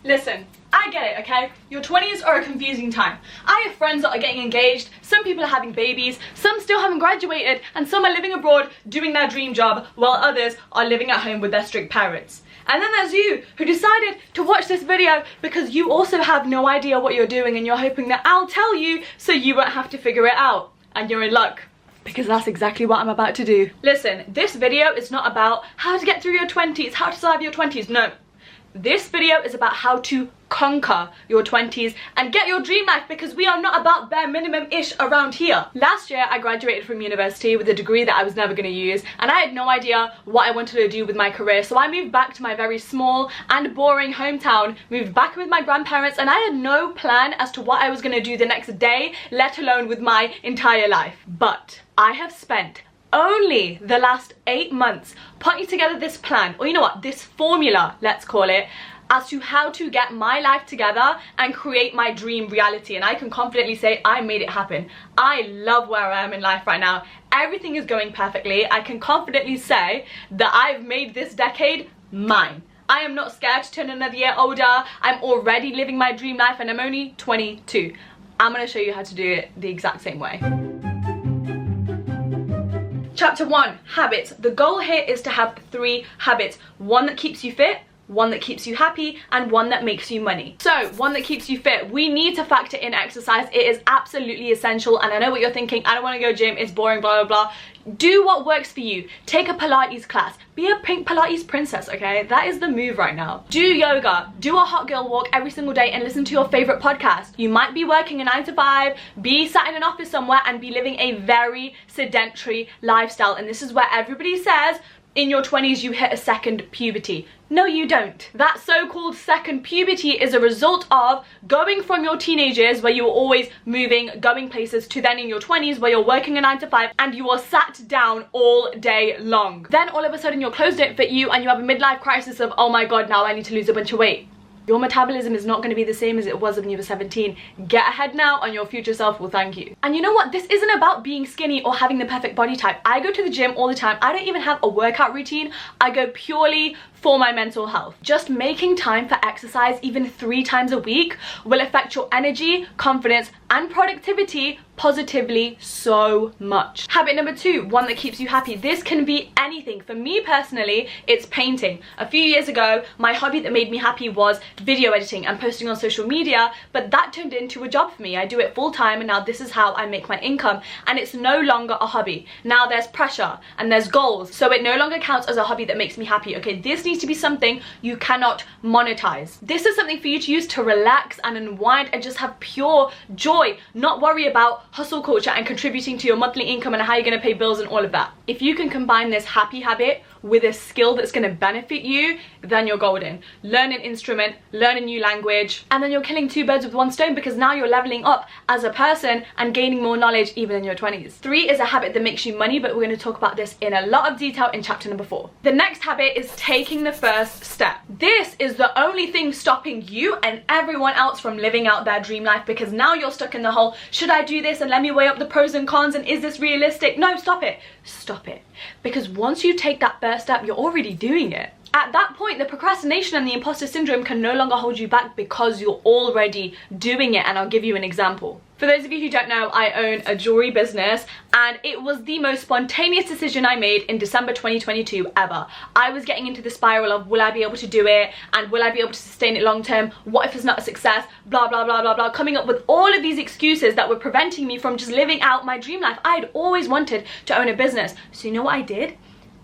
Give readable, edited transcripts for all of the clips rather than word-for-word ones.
Listen, I get it, okay? Your 20s are a confusing time. I have friends that are getting engaged, some people are having babies, some still haven't graduated, and some are living abroad doing their dream job, while others are living at home with their strict parents. And then there's you, who decided to watch this video because you also have no idea what you're doing and you're hoping that I'll tell you so you won't have to figure it out. And you're in luck, because that's exactly what I'm about to do. Listen, this video is not about how to get through your 20s, how to survive your 20s, no. This video is about how to conquer your 20s and get your dream life, because we are not about bare minimum-ish around here. Last year, I graduated from university with a degree that I was never going to use, and I had no idea what I wanted to do with my career, so I moved back to my very small and boring hometown, moved back with my grandparents, and I had no plan as to what I was going to do the next day, let alone with my entire life. But I have spent only the last 8 months putting together this plan, or you know what, this formula, let's call it, as to how to get my life together and create my dream reality. And I can confidently say I made it happen. I love where I am in life right now. Everything is going perfectly. I can confidently say that I've made this decade mine. I am not scared to turn another year older. I'm already living my dream life, and I'm only 22. I'm going to show you how to do it the exact same way. Chapter 1, habits. The goal here is to have 3 habits. One that keeps you fit, one that keeps you happy, and one that makes you money. So, one that keeps you fit. We need to factor in exercise. It is absolutely essential, and I know what you're thinking. I don't want to go gym, it's boring, blah, blah, blah. Do what works for you. Take a Pilates class. Be a pink Pilates princess, okay? That is the move right now. Do yoga. Do a hot girl walk every single day and listen to your favorite podcast. You might be working a 9 to 5, be sat in an office somewhere, and be living a very sedentary lifestyle. And this is where everybody says, in your 20s you hit a second puberty. No, you don't. That so-called second puberty is a result of going from your teenage years, where you were always moving, going places, to then in your 20s where you're working a 9 to 5 and you are sat down all day long. Then all of a sudden your clothes don't fit you and you have a midlife crisis of, oh my god, now I need to lose a bunch of weight. Your metabolism is not going to be the same as it was when you were 17. Get ahead now and your future self will thank you. And you know what? This isn't about being skinny or having the perfect body type. I go to the gym all the time. I don't even have a workout routine. I go purely for my mental health. Just making time for exercise even 3 times a week will affect your energy, confidence, and productivity positively so much. Habit number 2, one that keeps you happy. This can be anything. For me personally, it's painting. A few years ago, my hobby that made me happy was video editing and posting on social media, but that turned into a job for me. I do it full time, and now this is how I make my income, and it's no longer a hobby. Now there's pressure and there's goals, so it no longer counts as a hobby that makes me happy. Okay, this needs to be something you cannot monetize. This is something for you to use to relax and unwind and just have pure joy, not worry about hustle culture and contributing to your monthly income and how you're going to pay bills and all of that. If you can combine this happy habit with a skill that's going to benefit you, then you're golden. Learn an instrument, learn a new language, and then you're killing 2 birds with 1 stone, because now you're leveling up as a person and gaining more knowledge even in your 20s. 3 is a habit that makes you money, but we're going to talk about this in a lot of detail in chapter number 4. The next habit is taking the first step. This is the only thing stopping you and everyone else from living out their dream life, because now you're stuck in the whole, should I do this, and let me weigh up the pros and cons, and is this realistic? No, stop it. Stop it. Because once you take that first step, you're already doing it. At that point, the procrastination and the imposter syndrome can no longer hold you back, because you're already doing it. And I'll give you an example. For those of you who don't know, I own a jewelry business, and it was the most spontaneous decision I made in December 2022 ever. I was getting into the spiral of, will I be able to do it, and will I be able to sustain it long term? What if it's not a success? Blah, blah, blah, blah, blah. Coming up with all of these excuses that were preventing me from just living out my dream life. I had always wanted to own a business. So you know what I did?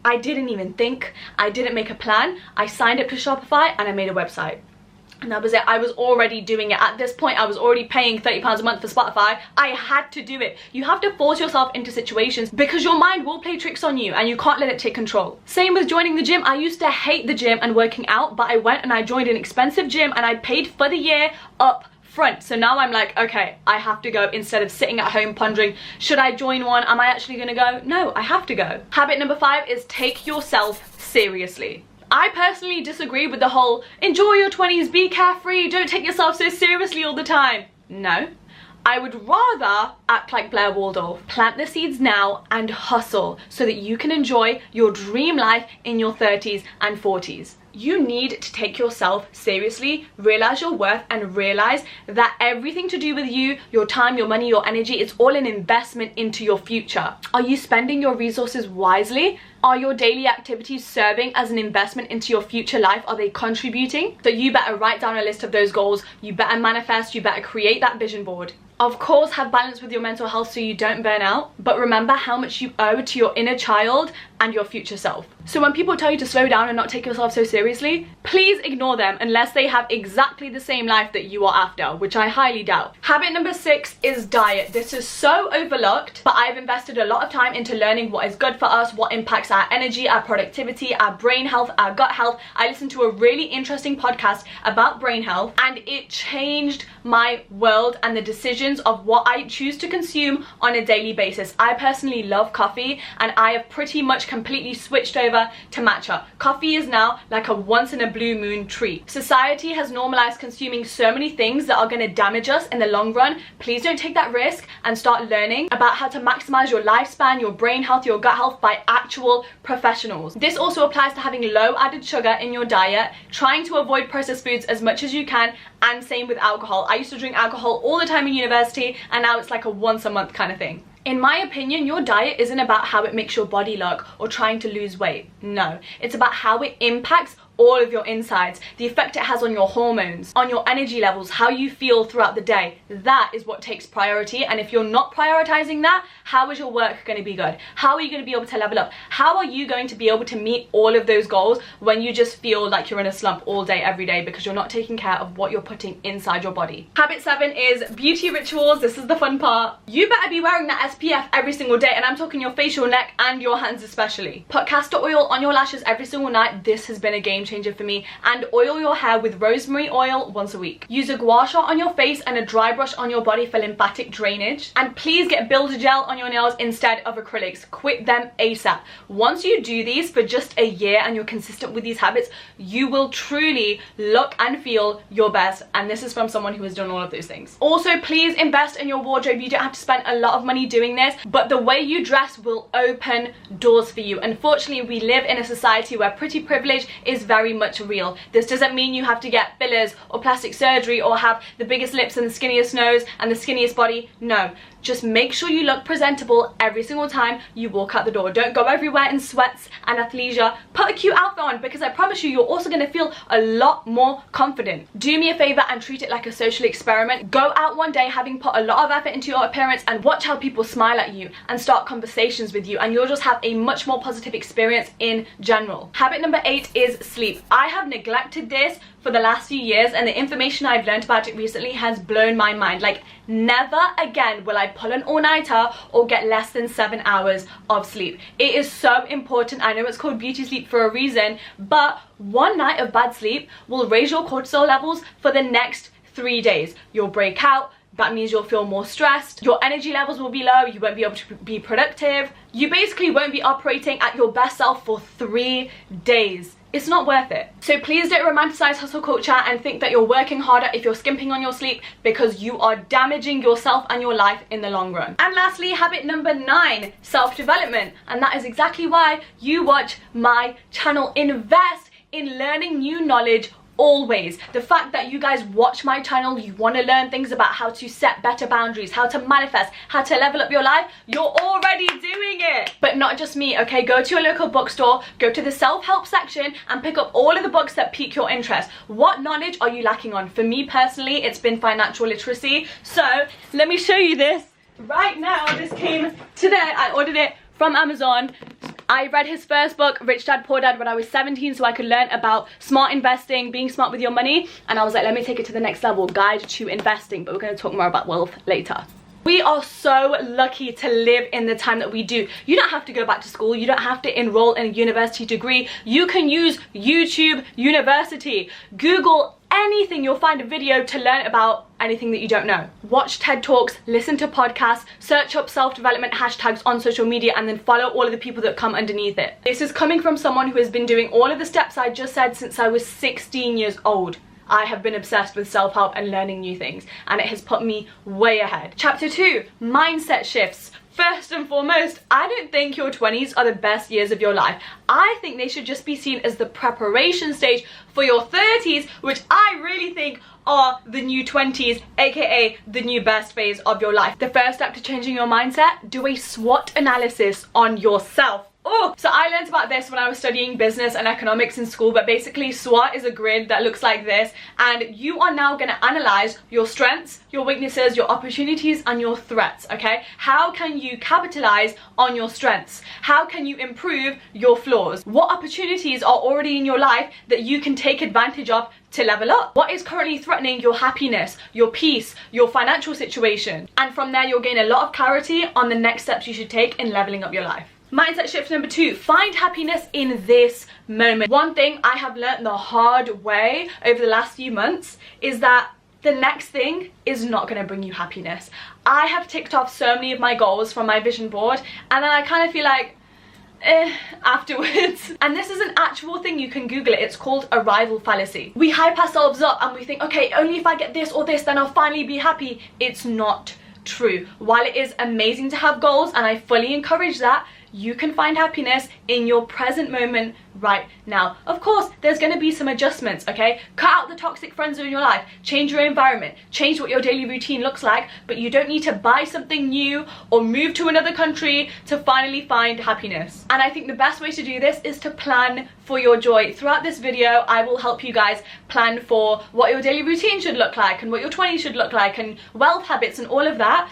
I didn't even think. I didn't make a plan. I signed up to Shopify and I made a website. And that was it. I was already doing it. At this point, I was already paying £30 a month for Spotify. I had to do it. You have to force yourself into situations, because your mind will play tricks on you and you can't let it take control. Same with joining the gym. I used to hate the gym and working out, but I went and I joined an expensive gym and I paid for the year up front. So now I'm like, okay, I have to go, instead of sitting at home pondering, should I join one? Am I actually gonna go? No, I have to go. Habit number 5 is take yourself seriously. I personally disagree with the whole enjoy your 20s, be carefree, don't take yourself so seriously all the time. No. I would rather act like Blair Waldorf. Plant the seeds now and hustle so that you can enjoy your dream life in your 30s and 40s. you need to take yourself seriously, realize your worth, and realize that everything to do with you, your time, your money, your energy, it's all an investment into your future. Are you spending your resources wisely? Are your daily activities serving as an investment into your future life? Are they contributing? So you better write down a list of those goals. You better manifest. You better create that vision board. Of course, have balance with your mental health so you don't burn out, but remember how much you owe to your inner child and your future self. So when people tell you to slow down and not take yourself so seriously, please ignore them unless they have exactly the same life that you are after, which I highly doubt. Habit number 6 is diet. This is so overlooked, but I've invested a lot of time into learning what is good for us, what impacts our energy, our productivity, our brain health, our gut health. I listened to a really interesting podcast about brain health, and it changed my world and the decisions of what I choose to consume on a daily basis. I personally love coffee, and I have pretty much completely switched over to matcha. Coffee is now like a once in a blue moon treat. Society has normalized consuming so many things that are going to damage us in the long run. Please don't take that risk and start learning about how to maximize your lifespan, your brain health, your gut health by actual professionals. This also applies to having low added sugar in your diet, trying to avoid processed foods as much as you can, and same with alcohol. I used to drink alcohol all the time in university, and now it's like a once a month kind of thing. In my opinion, your diet isn't about how it makes your body look or trying to lose weight. No, it's about how it impacts all of your insides, the effect it has on your hormones, on your energy levels, how you feel throughout the day. That is what takes priority, and if you're not prioritizing that, how is your work going to be good? How are you going to be able to level up? How are you going to be able to meet all of those goals when you just feel like you're in a slump all day, every day, because you're not taking care of what you're putting inside your body? Habit 7 is beauty rituals. This is the fun part. You better be wearing that SPF every single day, and I'm talking your face, your neck, and your hands especially. Put castor oil on your lashes every single night. This has been a game changer for me. And oil your hair with rosemary oil once a week. Use a gua sha on your face and a dry brush on your body for lymphatic drainage. And please get builder gel on your nails instead of acrylics. Quit them ASAP. Once you do these for just a year and you're consistent with these habits, you will truly look and feel your best. And this is from someone who has done all of those things. Also, please invest in your wardrobe. You don't have to spend a lot of money doing this, but the way you dress will open doors for you. Unfortunately, we live in a society where pretty privilege is very much real. This doesn't mean you have to get fillers or plastic surgery or have the biggest lips and the skinniest nose and the skinniest body. No, just make sure you look presentable every single time you walk out the door. Don't go everywhere in sweats and athleisure. Put a cute outfit on, because I promise you, you're also going to feel a lot more confident. Do me a favor and treat it like a social experiment. Go out one day having put a lot of effort into your appearance and watch how people smile at you and start conversations with you, and you'll just have a much more positive experience in general. Habit number 8 is sleep. I have neglected this for the last few years, and the information I've learned about it recently has blown my mind. Like, never again will I pull an all-nighter or get less than 7 hours of sleep. It is so important. I know it's called beauty sleep for a reason, but one night of bad sleep will raise your cortisol levels for the next 3 days. You'll break out. That means you'll feel more stressed, your energy levels will be low, you won't be able to be productive, you basically won't be operating at your best self for 3 days. It's not worth it. So please don't romanticize hustle culture and think that you're working harder if you're skimping on your sleep, because you are damaging yourself and your life in the long run. And lastly, habit number 9, self-development. And that is exactly why you watch my channel. Invest in learning new knowledge always. The fact that you guys watch my channel, you want to learn things about how to set better boundaries, how to manifest, how to level up your life, you're already doing it. But not just me, okay? Go to your local bookstore, go to the self-help section and pick up all of the books that pique your interest. What knowledge are you lacking on? For me personally, it's been financial literacy. So let me show you this. Right now, this came today. I ordered it from Amazon. I read his first book, Rich Dad Poor Dad, when I was 17, so I could learn about smart investing, being smart with your money, and I was like, let me take it to the next level, guide to investing, but we're going to talk more about wealth later. We are so lucky to live in the time that we do. You don't have to go back to school. You don't have to enroll in a university degree. You can use YouTube University. Google anything, you'll find a video to learn about anything that you don't know. Watch TED Talks, listen to podcasts, search up self-development hashtags on social media, and then follow all of the people that come underneath it. This is coming from someone who has been doing all of the steps I just said since I was 16 years old. I have been obsessed with self-help and learning new things, and it has put me way ahead. Chapter 2, mindset shifts. First and foremost, I don't think your 20s are the best years of your life. I think they should just be seen as the preparation stage for your 30s, which I really think are the new 20s, aka the new best phase of your life. The first step to changing your mindset, do a SWOT analysis on yourself. Oh, so I learned about this when I was studying business and economics in school, but basically SWOT is a grid that looks like this, and you are now going to analyze your strengths, your weaknesses, your opportunities, and your threats, okay? How can you capitalize on your strengths? How can you improve your flaws? What opportunities are already in your life that you can take advantage of to level up? What is currently threatening your happiness, your peace, your financial situation? And from there, you'll gain a lot of clarity on the next steps you should take in leveling up your life. Mindset shift number 2, find happiness in this moment. One thing I have learned the hard way over the last few months is that the next thing is not going to bring you happiness. I have ticked off so many of my goals from my vision board, and then I kind of feel like, afterwards. And this is an actual thing, you can Google it. It's called arrival fallacy. We hype ourselves up and we think, okay, only if I get this or this, then I'll finally be happy. It's not true. While it is amazing to have goals, and I fully encourage that, you can find happiness in your present moment right now. Of course, there's going to be some adjustments, okay? Cut out the toxic friends in your life, change your environment, change what your daily routine looks like, but you don't need to buy something new or move to another country to finally find happiness. And I think the best way to do this is to plan for your joy. Throughout this video, I will help you guys plan for what your daily routine should look like and what your 20s should look like and wealth habits and all of that.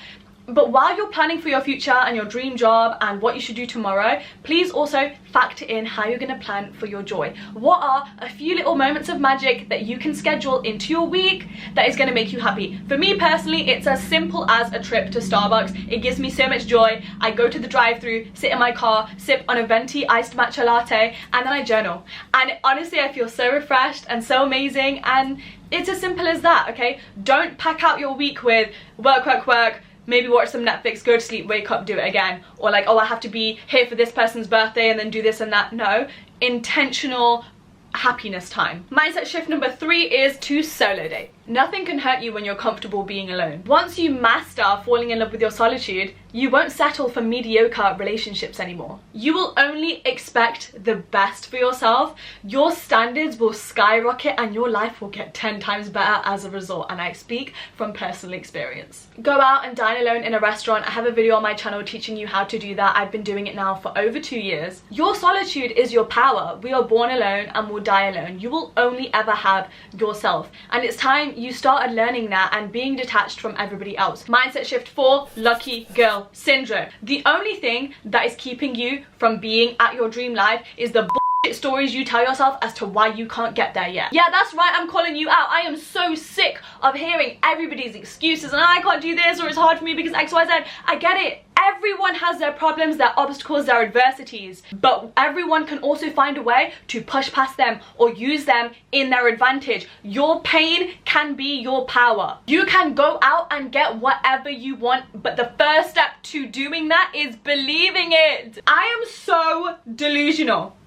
But while you're planning for your future and your dream job and what you should do tomorrow, please also factor in how you're going to plan for your joy. What are a few little moments of magic that you can schedule into your week that is going to make you happy? For me personally, it's as simple as a trip to Starbucks. It gives me so much joy. I go to the drive-thru, sit in my car, sip on a venti iced matcha latte, and then I journal. And honestly, I feel so refreshed and so amazing, and it's as simple as that, okay? Don't pack out your week with work, work, work, maybe watch some Netflix, go to sleep, wake up, do it again. Or like, oh, I have to be here for this person's birthday and then do this and that. No, intentional happiness time. Mindset shift number 3 is to solo date. Nothing can hurt you when you're comfortable being alone. Once you master falling in love with your solitude, you won't settle for mediocre relationships anymore. You will only expect the best for yourself. Your standards will skyrocket and your life will get 10 times better as a result, and I speak from personal experience. Go out and dine alone in a restaurant. I have a video on my channel teaching you how to do that. I've been doing it now for over 2 years. Your solitude is your power. We are born alone and will die alone. You will only ever have yourself, and it's time you started learning that and being detached from everybody else. Mindset shift 4, lucky girl syndrome. The only thing that is keeping you from being at your dream life is the bullshit stories you tell yourself as to why you can't get there yet. Yeah, that's right, I'm calling you out. I am so sick of hearing everybody's excuses and I can't do this, or it's hard for me because XYZ. I get it. Everyone has their problems, their obstacles, their adversities, but everyone can also find a way to push past them or use them in their advantage. Your pain can be your power. You can go out and get whatever you want, but the first step to doing that is believing it. I am so delusional.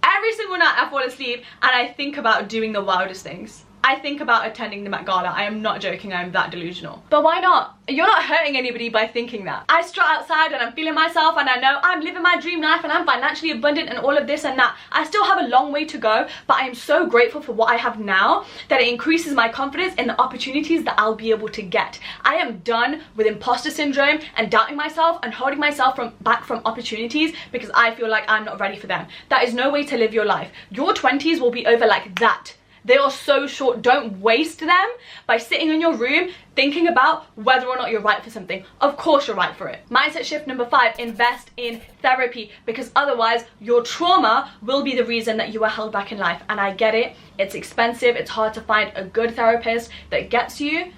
Every single night I fall asleep and I think about doing the wildest things. I think about attending the Met Gala. I am not joking, I am that delusional. But why not? You're not hurting anybody by thinking that. I strut outside and I'm feeling myself and I know I'm living my dream life and I'm financially abundant and all of this and that. I still have a long way to go, but I am so grateful for what I have now that it increases my confidence in the opportunities that I'll be able to get. I am done with imposter syndrome and doubting myself and holding myself back from opportunities because I feel like I'm not ready for them. That is no way to live your life. Your 20s will be over like that. They are so short. Don't waste them by sitting in your room thinking about whether or not you're right for something. Of course you're right for it. Mindset shift number 5, invest in therapy, because otherwise your trauma will be the reason that you are held back in life. And I get it. It's expensive. It's hard to find a good therapist that gets you.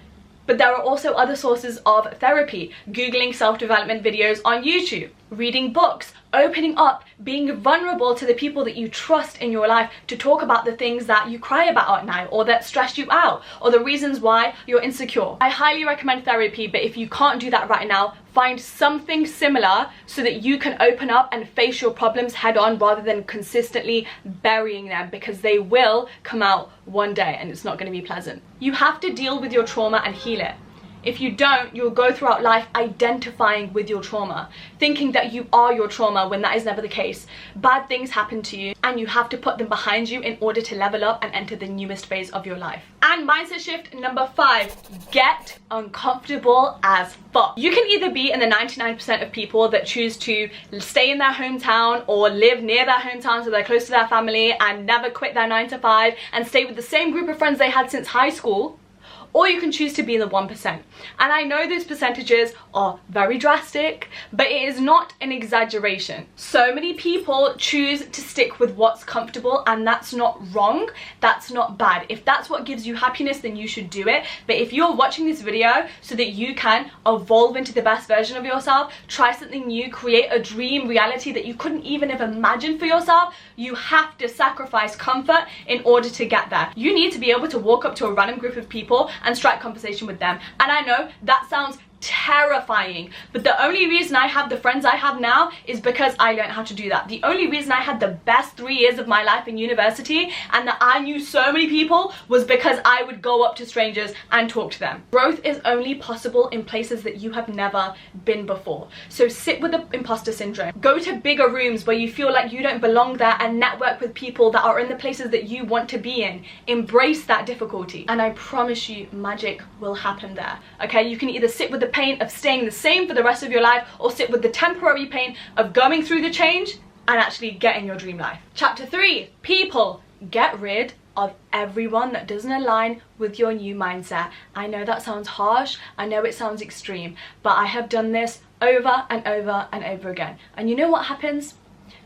But there are also other sources of therapy. Googling self-development videos on YouTube. reading books, opening up, being vulnerable to the people that you trust in your life to talk about the things that you cry about at night or that stress you out or the reasons why you're insecure. I highly recommend therapy, but if you can't do that right now, find something similar so that you can open up and face your problems head on rather than consistently burying them, because they will come out one day and it's not going to be pleasant. You have to deal with your trauma and heal it. If you don't, you'll go throughout life identifying with your trauma, thinking that you are your trauma when that is never the case. Bad things happen to you and you have to put them behind you in order to level up and enter the newest phase of your life. And mindset shift number 5, get uncomfortable as fuck. You can either be in the 99% of people that choose to stay in their hometown or live near their hometown so they're close to their family and never quit their 9 to 5 and stay with the same group of friends they had since high school. Or you can choose to be in the 1%. And I know those percentages are very drastic, but it is not an exaggeration. So many people choose to stick with what's comfortable, and that's not wrong, that's not bad. If that's what gives you happiness, then you should do it. But if you're watching this video so that you can evolve into the best version of yourself, try something new, create a dream reality that you couldn't even have imagined for yourself, you have to sacrifice comfort in order to get there. You need to be able to walk up to a random group of people and strike conversation with them. And I know that sounds terrifying, but the only reason I have the friends I have now is because I learned how to do that. The only reason I had the best 3 years of my life in university and that I knew so many people was because I would go up to strangers and talk to them. Growth is only possible in places that you have never been before. So sit with the imposter syndrome. Go to bigger rooms where you feel like you don't belong there and network with people that are in the places that you want to be in. Embrace that difficulty and I promise you magic will happen there. Okay, you can either sit with the pain of staying the same for the rest of your life or sit with the temporary pain of going through the change and actually getting your dream life. Chapter 3, people. Get rid of everyone that doesn't align with your new mindset. I know that sounds harsh, I know it sounds extreme, but I have done this over and over and over again. And you know what happens?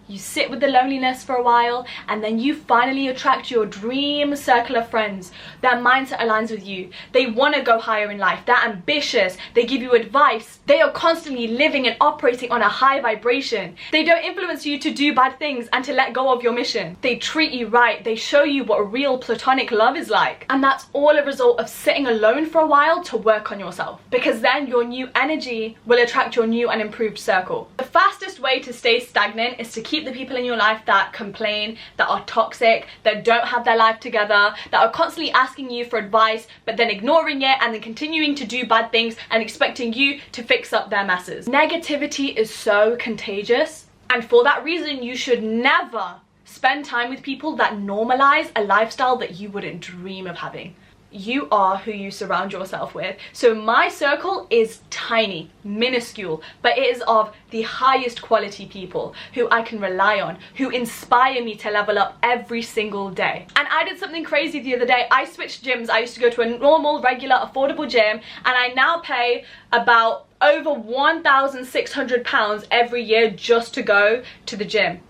You sit with the loneliness for a while and then you finally attract your dream circle of friends. Their mindset aligns with you. They want to go higher in life. They're ambitious. They give you advice. They are constantly living and operating on a high vibration. They don't influence you to do bad things and to let go of your mission. They treat you right. They show you what real platonic love is like. And that's all a result of sitting alone for a while to work on yourself. Because then your new energy will attract your new and improved circle. The fastest way to stay stagnant is to keep the people in your life that complain, that are toxic, that don't have their life together, that are constantly asking you for advice but then ignoring it and then continuing to do bad things and expecting you to fix up their messes. Negativity is so contagious, and for that reason you should never spend time with people that normalize a lifestyle that you wouldn't dream of having. You are who you surround yourself with. So my circle is tiny, minuscule, but it is of the highest quality people who I can rely on, who inspire me to level up every single day. And I did something crazy the other day. I switched gyms. I used to go to a normal, regular, affordable gym, and I now pay about over £1,600 every year just to go to the gym.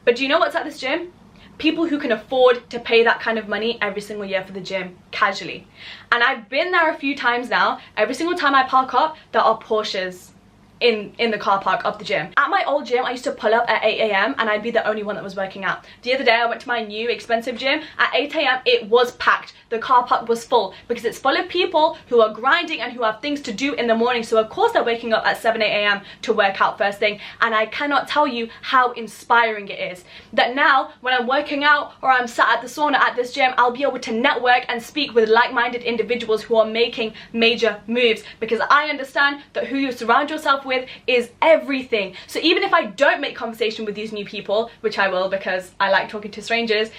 But do you know what's at this gym? People who can afford to pay that kind of money every single year for the gym casually. And I've been there a few times now. Every single time I park up, there are Porsches in the car park of the gym. At my old gym, I used to pull up at 8 AM and I'd be the only one that was working out. The other day I went to my new expensive gym. At 8 AM it was packed. The car park was full because it's full of people who are grinding and who have things to do in the morning. So of course they're waking up at 7, 8 AM to work out first thing. And I cannot tell you how inspiring it is that now when I'm working out or I'm sat at the sauna at this gym, I'll be able to network and speak with like-minded individuals who are making major moves, because I understand that who you surround yourself with is everything. So even if I don't make conversation with these new people, which I will because I like talking to strangers,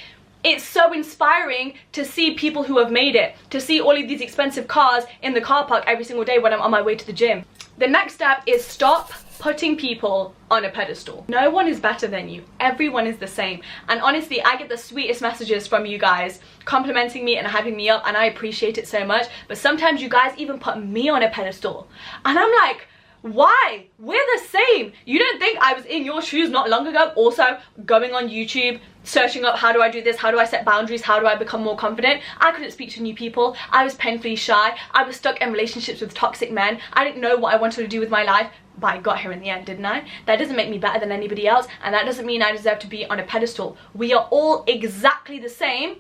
it's so inspiring to see people who have made it, to see all of these expensive cars in the car park every single day when I'm on my way to the gym. The next step is stop putting people on a pedestal. No one is better than you. Everyone is the same. And honestly, I get the sweetest messages from you guys complimenting me and hyping me up, and I appreciate it so much. But sometimes you guys even put me on a pedestal. And I'm like, why? We're the same. You don't think I was in your shoes not long ago, also going on YouTube, searching up how do I do this, how do I set boundaries, how do I become more confident? I couldn't speak to new people. I was painfully shy. I was stuck in relationships with toxic men. I didn't know what I wanted to do with my life. but I got here in the end, didn't I? That doesn't make me better than anybody else, and that doesn't mean I deserve to be on a pedestal. We are all exactly the same,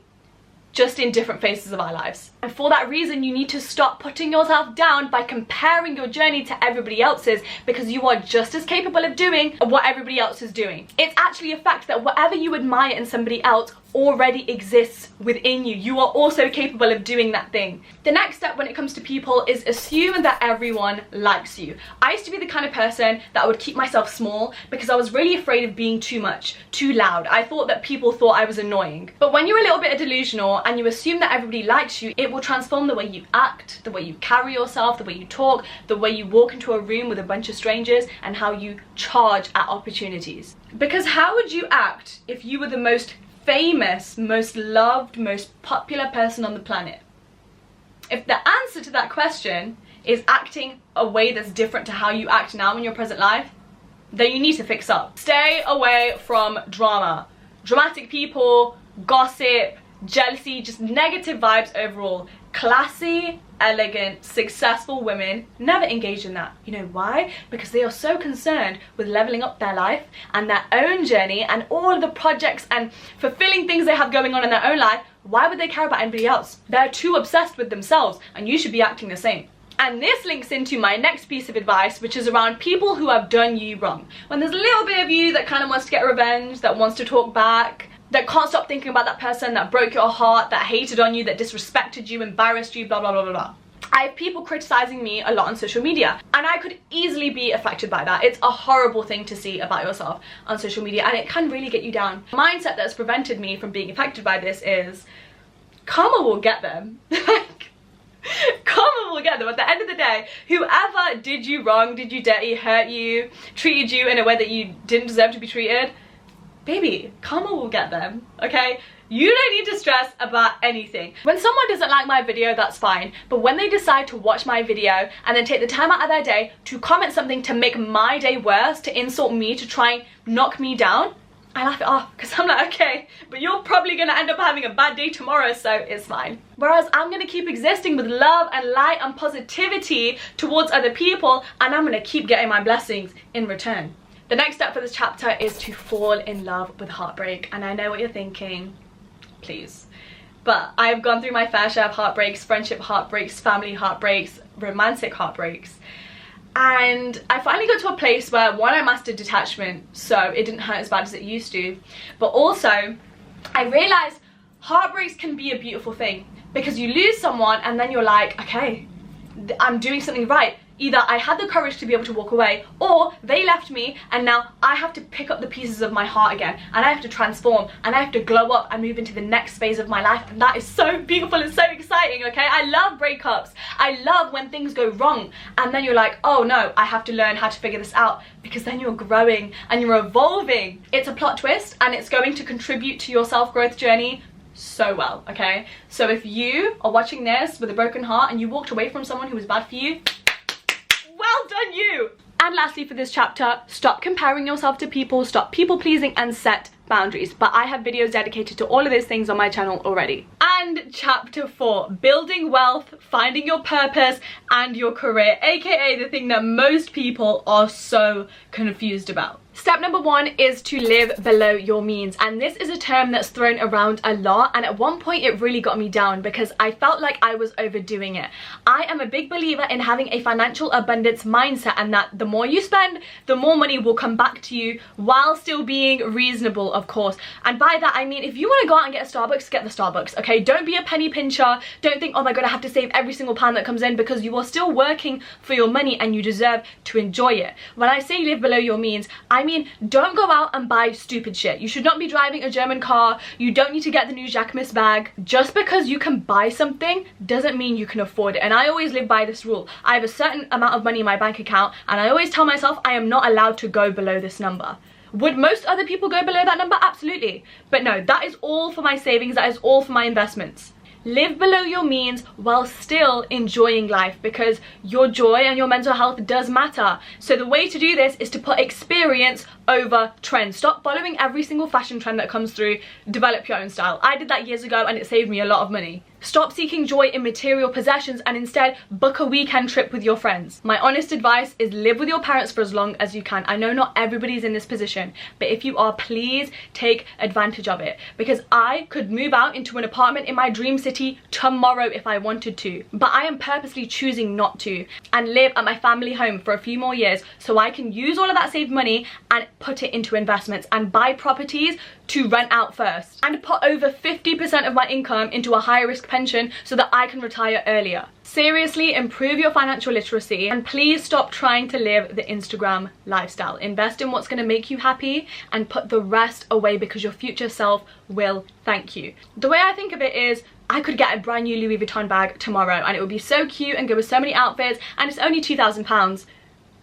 just in different phases of our lives. And for that reason, you need to stop putting yourself down by comparing your journey to everybody else's, because you are just as capable of doing what everybody else is doing. It's actually a fact that whatever you admire in somebody else already exists within you. You are also capable of doing that thing. The next step when it comes to people is assume that everyone likes you. I used to be the kind of person that would keep myself small because I was really afraid of being too much, too loud. I thought that people thought I was annoying. But when you're a little bit delusional and you assume that everybody likes you, it will transform the way you act, the way you carry yourself, the way you talk, the way you walk into a room with a bunch of strangers, and how you charge at opportunities. Because how would you act if you were the most famous, most loved, most popular person on the planet? If the answer to that question is acting a way that's different to how you act now in your present life, then you need to fix up. Stay away from drama. Dramatic people, gossip, jealousy, just negative vibes overall. Classy, elegant, successful women never engage in that. You know why? Because they are so concerned with leveling up their life and their own journey and all of the projects and fulfilling things they have going on in their own life. Why would they care about anybody else? They're too obsessed with themselves, and you should be acting the same. And this links into my next piece of advice, which is around people who have done you wrong. When there's a little bit of you that kind of wants to get revenge, that wants to talk back, that can't stop thinking about that person that broke your heart, that hated on you, that disrespected you, embarrassed you, blah, blah, blah, blah, blah. I have people criticizing me a lot on social media, and I could easily be affected by that. It's a horrible thing to see about yourself on social media, and it can really get you down. The mindset that's prevented me from being affected by this is karma will get them. Karma will get them. At the end of the day, whoever did you wrong, did you dirty, hurt you, treated you in a way that you didn't deserve to be treated, baby, karma will get them, okay? You don't need to stress about anything. When someone doesn't like my video, that's fine. But when they decide to watch my video and then take the time out of their day to comment something to make my day worse, to insult me, to try and knock me down, I laugh it off because I'm like, okay, but you're probably gonna end up having a bad day tomorrow, so it's fine. Whereas I'm gonna keep existing with love and light and positivity towards other people, and I'm gonna keep getting my blessings in return. The next step for this chapter is to fall in love with heartbreak. And I know what you're thinking, please. But I've gone through my fair share of heartbreaks, friendship heartbreaks, family heartbreaks, romantic heartbreaks. And I finally got to a place where, one, I mastered detachment, so it didn't hurt as bad as it used to. But also, I realized heartbreaks can be a beautiful thing, because you lose someone and then you're like, okay, I'm doing something right. Either I had the courage to be able to walk away, or they left me and now I have to pick up the pieces of my heart again, and I have to transform, and I have to glow up and move into the next phase of my life. And that is so beautiful and so exciting, okay? I love breakups. I love when things go wrong and then you're like, oh no, I have to learn how to figure this out, because then you're growing and you're evolving. It's a plot twist, and it's going to contribute to your self-growth journey so well, okay? So if you are watching this with a broken heart and you walked away from someone who was bad for you, well done you! And lastly for this chapter, stop comparing yourself to people, stop people pleasing, and set boundaries. But I have videos dedicated to all of those things on my channel already. And chapter 4, building wealth, finding your purpose and your career, aka the thing that most people are so confused about. Step number 1 is to live below your means, and this is a term that's thrown around a lot, and at one point it really got me down because I felt like I was overdoing it. I am a big believer in having a financial abundance mindset, and that the more you spend, the more money will come back to you, while still being reasonable, of course. And by that I mean, if you want to go out and get a Starbucks, get the Starbucks, okay? Don't be a penny pincher. Don't think, oh my god, I have to save every single pound that comes in, because you are still working for your money and you deserve to enjoy it. When I say live below your means, I mean, don't go out and buy stupid shit. You should not be driving a German car. You don't need to get the new Jacquemus bag. Just because you can buy something doesn't mean you can afford it. And I always live by this rule. I have a certain amount of money in my bank account, and I always tell myself I am not allowed to go below this number. Would most other people go below that number? Absolutely. But no, that is all for my savings. That is all for my investments. Live below your means while still enjoying life, because your joy and your mental health does matter. So the way to do this is to put experience over trends. Stop following every single fashion trend that comes through. Develop your own style. I did that years ago and it saved me a lot of money. Stop seeking joy in material possessions and instead book a weekend trip with your friends. My honest advice is live with your parents for as long as you can. I know not everybody's in this position, but if you are, please take advantage of it, because I could move out into an apartment in my dream city tomorrow if I wanted to, but I am purposely choosing not to and live at my family home for a few more years so I can use all of that saved money and put it into investments and buy properties to rent out first, and put over 50% of my income into a high risk pension so that I can retire earlier. Seriously, improve your financial literacy and please stop trying to live the Instagram lifestyle. Invest in what's going to make you happy and put the rest away, because your future self will thank you. The way I think of it is, I could get a brand new Louis Vuitton bag tomorrow and it would be so cute and go with so many outfits, and it's only £2,000.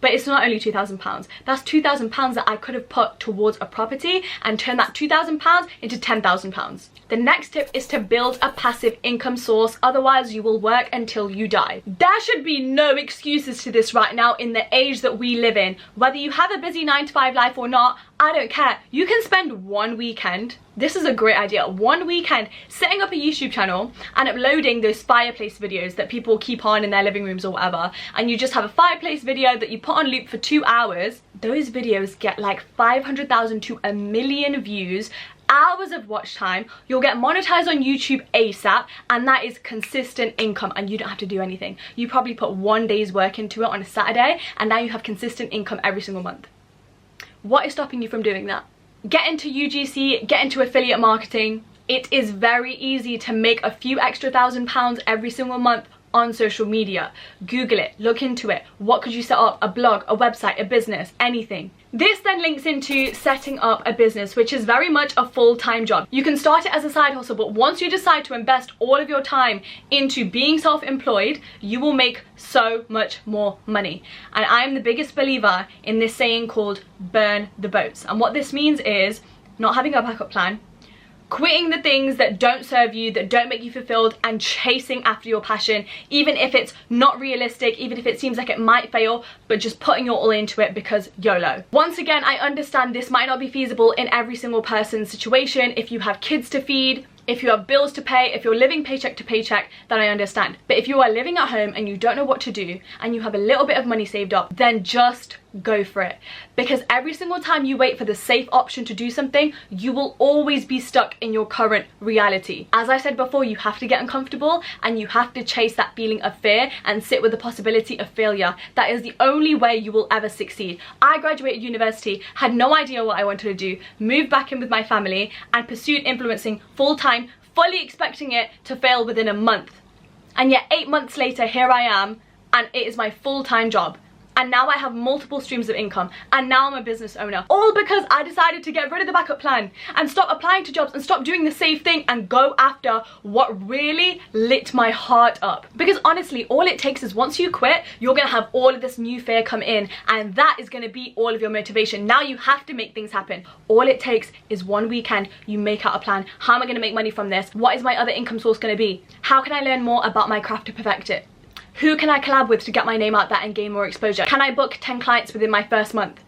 But it's not only £2,000. That's £2,000 that I could have put towards a property and turn that £2,000 into £10,000. The next tip is to build a passive income source, otherwise you will work until you die. There should be no excuses to this right now in the age that we live in. Whether you have a busy 9-to-5 life or not, I don't care. You can spend one weekend, this is a great idea, one weekend setting up a YouTube channel and uploading those fireplace videos that people keep on in their living rooms or whatever, and you just have a fireplace video that you put on loop for 2 hours. Those videos get like 500,000 to 1 million views, hours of watch time. You'll get monetized on YouTube ASAP, and that is consistent income, and you don't have to do anything. You probably put 1 day's work into it on a Saturday and now you have consistent income every single month. What is stopping you from doing that? Get into UGC, get into affiliate marketing. It is very easy to make a few extra £1,000 every single month on social media. Google it, look into it. What could you set up? A blog, a website, a business, anything. This then links into setting up a business, which is very much a full-time job. You can start it as a side hustle, but once you decide to invest all of your time into being self-employed, you will make so much more money. And I am the biggest believer in this saying called burn the boats. And what this means is not having a backup plan, quitting the things that don't serve you, that don't make you fulfilled, and chasing after your passion, even if it's not realistic, even if it seems like it might fail, but just putting your all into it because YOLO. Once again, I understand this might not be feasible in every single person's situation. If you have kids to feed, if you have bills to pay, if you're living paycheck to paycheck, then I understand. But if you are living at home and you don't know what to do and you have a little bit of money saved up, then just go for it. Because every single time you wait for the safe option to do something, you will always be stuck in your current reality. As I said before, you have to get uncomfortable and you have to chase that feeling of fear and sit with the possibility of failure. That is the only way you will ever succeed. I graduated university, had no idea what I wanted to do, moved back in with my family and pursued influencing full-time, fully expecting it to fail within a month. And yet 8 months later, here I am, and it is my full-time job. And now I have multiple streams of income, and now I'm a business owner, all because I decided to get rid of the backup plan and stop applying to jobs and stop doing the safe thing and go after what really lit my heart up. Because honestly, all it takes is once you quit, you're gonna have all of this new fear come in, and that is gonna be all of your motivation. Now you have to make things happen. All it takes is one weekend, you make out a plan. How am I gonna make money from this? What is my other income source gonna be? How can I learn more about my craft to perfect it? Who can I collab with to get my name out there and gain more exposure? Can I book 10 clients within my first month?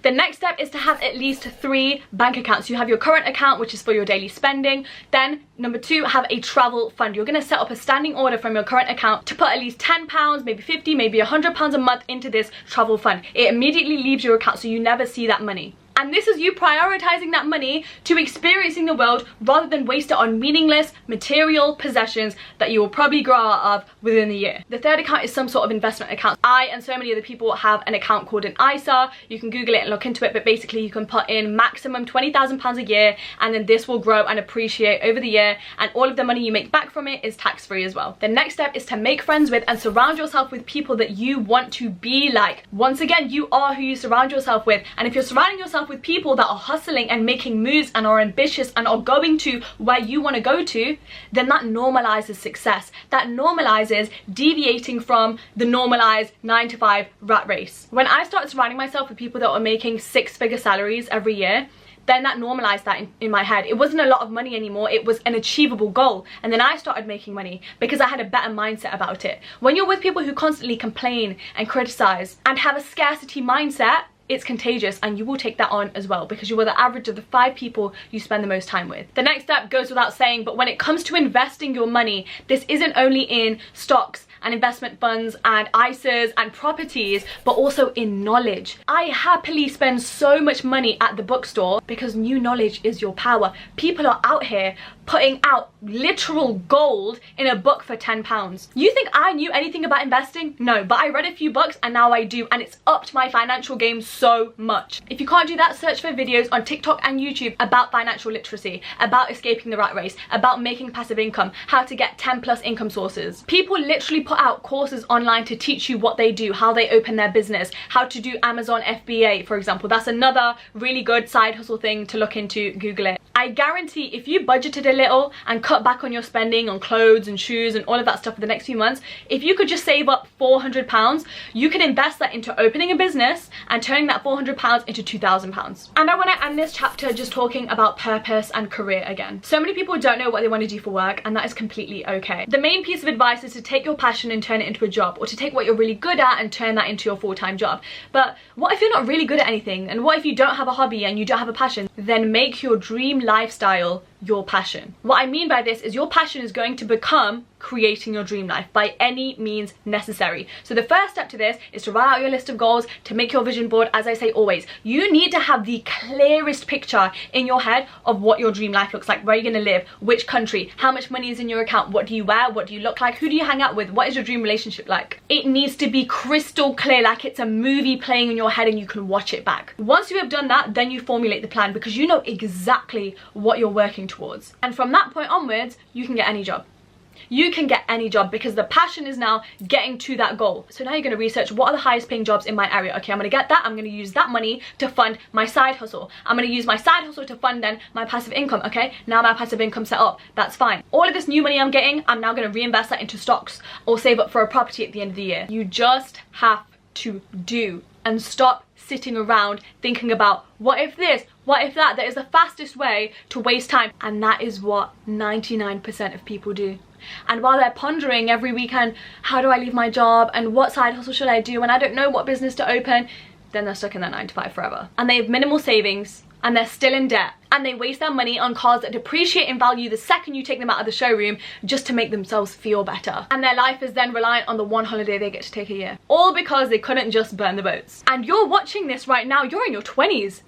The next step is to have at least 3 bank accounts. You have your current account, which is for your daily spending. Then number 2, have a travel fund. You're gonna set up a standing order from your current account to put at least £10, maybe 50, maybe £100 a month into this travel fund. It immediately leaves your account so you never see that money. And this is you prioritizing that money to experiencing the world rather than waste it on meaningless material possessions that you will probably grow out of within the year. The third account is some sort of investment account. I and so many other people have an account called an ISA. You can Google it and look into it, but basically you can put in maximum £20,000 a year, and then this will grow and appreciate over the year, and all of the money you make back from it is tax-free as well. The next step is to make friends with and surround yourself with people that you want to be like. Once again, you are who you surround yourself with, and if you're surrounding yourself with people that are hustling and making moves and are ambitious and are going to where you want to go to, then that normalizes success. That normalizes deviating from the normalized 9-to-5 rat race. When I started surrounding myself with people that were making 6-figure salaries every year, then that normalized that in my head. It wasn't a lot of money anymore, it was an achievable goal. And then I started making money because I had a better mindset about it. When you're with people who constantly complain and criticize and have a scarcity mindset, it's contagious and you will take that on as well because you are the average of the 5 people you spend the most time with. The next step goes without saying, but when it comes to investing your money, this isn't only in stocks and investment funds and ISAs and properties, but also in knowledge. I happily spend so much money at the bookstore because new knowledge is your power. People are out here putting out literal gold in a book for £10. You think I knew anything about investing? No, but I read a few books and now I do, and it's upped my financial game so much. If you can't do that, search for videos on TikTok and YouTube about financial literacy, about escaping the rat race, about making passive income, how to get 10+ income sources. People literally put out courses online to teach you what they do, how they open their business, how to do Amazon FBA, for example. That's another really good side hustle thing to look into. Google it. I guarantee if you budgeted a little and cut back on your spending on clothes and shoes and all of that stuff for the next few months, if you could just save up £400, you can invest that into opening a business and turning that £400 into £2,000. And I want to end this chapter just talking about purpose and career again. So many people don't know what they want to do for work, and that is completely okay. The main piece of advice is to take your passion and turn it into a job, or to take what you're really good at and turn that into your full-time job. But what if you're not really good at anything? And what if you don't have a hobby and you don't have a passion? Then make your dream lifestyle your passion. What I mean by this is your passion is going to become creating your dream life by any means necessary. So the first step to this is to write out your list of goals, to make your vision board. As I say always, you need to have the clearest picture in your head of what your dream life looks like, where you're going to live, which country, how much money is in your account, what do you wear, what do you look like, who do you hang out with, what is your dream relationship like. It needs to be crystal clear, like it's a movie playing in your head and you can watch it back. Once you have done that, then you formulate the plan because you know exactly what you're working towards. And from that point onwards, you can get any job. You can get any job because the passion is now getting to that goal. So now you're going to research what are the highest paying jobs in my area. Okay, I'm going to get that. I'm going to use that money to fund my side hustle. I'm going to use my side hustle to fund then my passive income. Okay, now my passive income set up. That's fine. All of this new money I'm getting, I'm now going to reinvest that into stocks or save up for a property at the end of the year. You just have to do and stop sitting around thinking about what if this, what if that. That is the fastest way to waste time, and that is what 99% of people do. And while they're pondering every weekend, how do I leave my job and what side hustle should I do and I don't know what business to open, then they're stuck in that 9 to 5 forever. And they have minimal savings and they're still in debt, and they waste their money on cars that depreciate in value the second you take them out of the showroom just to make themselves feel better. And their life is then reliant on the one holiday they get to take a year. All because they couldn't just burn the boats. And you're watching this right now, you're in your 20s.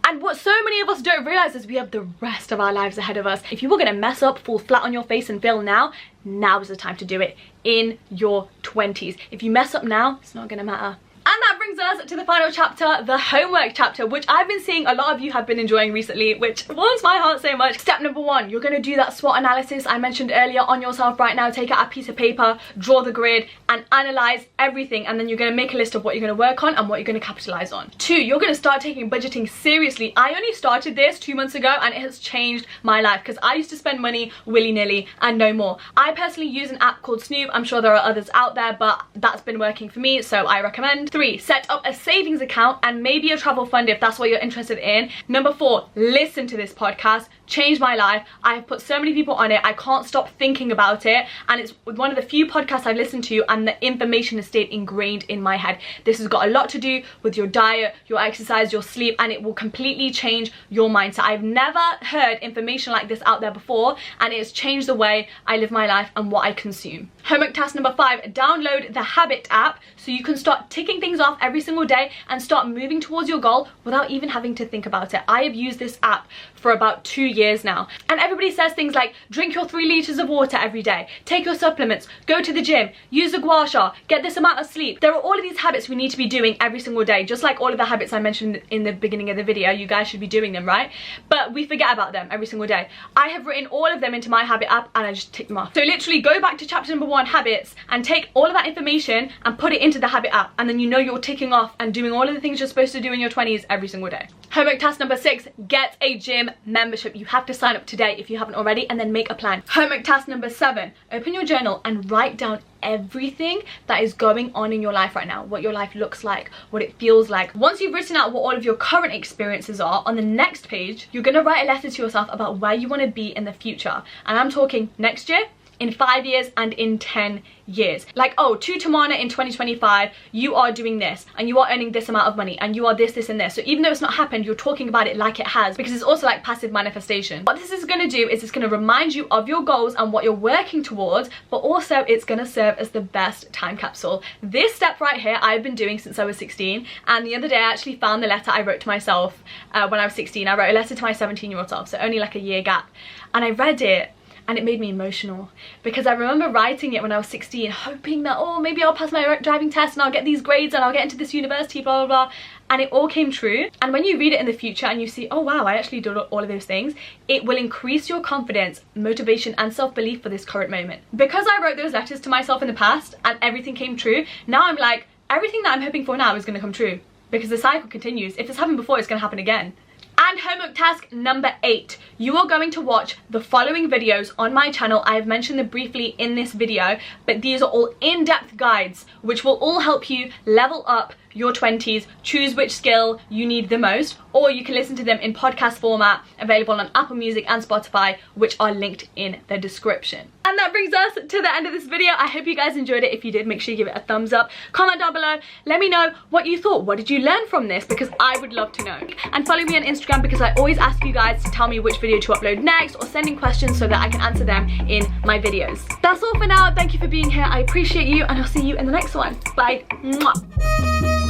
And what so many of us don't realize is we have the rest of our lives ahead of us. If you were gonna mess up, fall flat on your face and fail now is the time to do it, in your 20s. If you mess up now, it's not gonna matter. And that brings us to the final chapter, the homework chapter, which I've been seeing a lot of you have been enjoying recently, which warms my heart so much. Step number 1, you're going to do that SWOT analysis I mentioned earlier on yourself right now. Take out a piece of paper, draw the grid, and analyze everything. And then you're going to make a list of what you're going to work on and what you're going to capitalize on. 2, you're going to start taking budgeting seriously. I only started this 2 months ago and it has changed my life because I used to spend money willy-nilly and no more. I personally use an app called Snoop. I'm sure there are others out there, but that's been working for me, so I recommend. 3, set up a savings account and maybe a travel fund if that's what you're interested in. Number 4, listen to this podcast. Changed my life. I've put so many people on it, I can't stop thinking about it, and it's one of the few podcasts I've listened to and the information has stayed ingrained in my head. This has got a lot to do with your diet, your exercise, your sleep, and it will completely change your mindset. I've never heard information like this out there before, and it has changed the way I live my life and what I consume. Homework task number 5, download the Habit app so you can start ticking things off every single day and start moving towards your goal without even having to think about it. I have used this app for about 2 years now, and everybody says things like drink your 3 liters of water every day, take your supplements, go to the gym, use a gua sha, get this amount of sleep. There are all of these habits we need to be doing every single day, just like all of the habits I mentioned in the beginning of the video. You guys should be doing them, right? But we forget about them every single day. I have written all of them into my Habit app and I just tick them off. So literally go back to chapter number 1, habits, and take all of that information and put it into the Habit app, and then you know you're ticking off and doing all of the things you're supposed to do in your 20s every single day. Homework task number 6, get a gym membership. You have to sign up today if you haven't already, and then make a plan. Homework task number 7, open your journal and write down everything that is going on in your life right now, what your life looks like, what it feels like. Once you've written out what all of your current experiences are, on the next page you're going to write a letter to yourself about where you want to be in the future, and I'm talking next year, in 5 years and in 10 years. Like, oh, to Tamana in 2025, you are doing this and you are earning this amount of money and you are this, this and this. So even though it's not happened, you're talking about it like it has, because it's also like passive manifestation. What this is going to do is it's going to remind you of your goals and what you're working towards, but also it's going to serve as the best time capsule. This step right here I've been doing since I was 16, and the other day I actually found the letter I wrote to myself when I was 16. I wrote a letter to my 17-year-old self, so only like a year gap, and I read it and it made me emotional, because I remember writing it when I was 16, hoping that, oh, maybe I'll pass my driving test and I'll get these grades and I'll get into this university, blah, blah, blah. And it all came true. And when you read it in the future and you see, oh wow, I actually did all of those things, it will increase your confidence, motivation, and self-belief for this current moment. Because I wrote those letters to myself in the past and everything came true, now I'm like, everything that I'm hoping for now is gonna come true, because the cycle continues. If this happened before, it's gonna happen again. And homework task number 8, you are going to watch the following videos on my channel. I have mentioned them briefly in this video, but these are all in-depth guides which will all help you level up your 20s, choose which skill you need the most, or you can listen to them in podcast format, available on Apple Music and Spotify, which are linked in the description. And that brings us to the end of this video. I hope you guys enjoyed it. If you did, make sure you give it a thumbs up. Comment down below. Let me know what you thought. What did you learn from this? Because I would love to know. And follow me on Instagram, because I always ask you guys to tell me which video to upload next, or send in questions so that I can answer them in my videos. That's all for now. Thank you for being here. I appreciate you, and I'll see you in the next one. Bye. Mwah.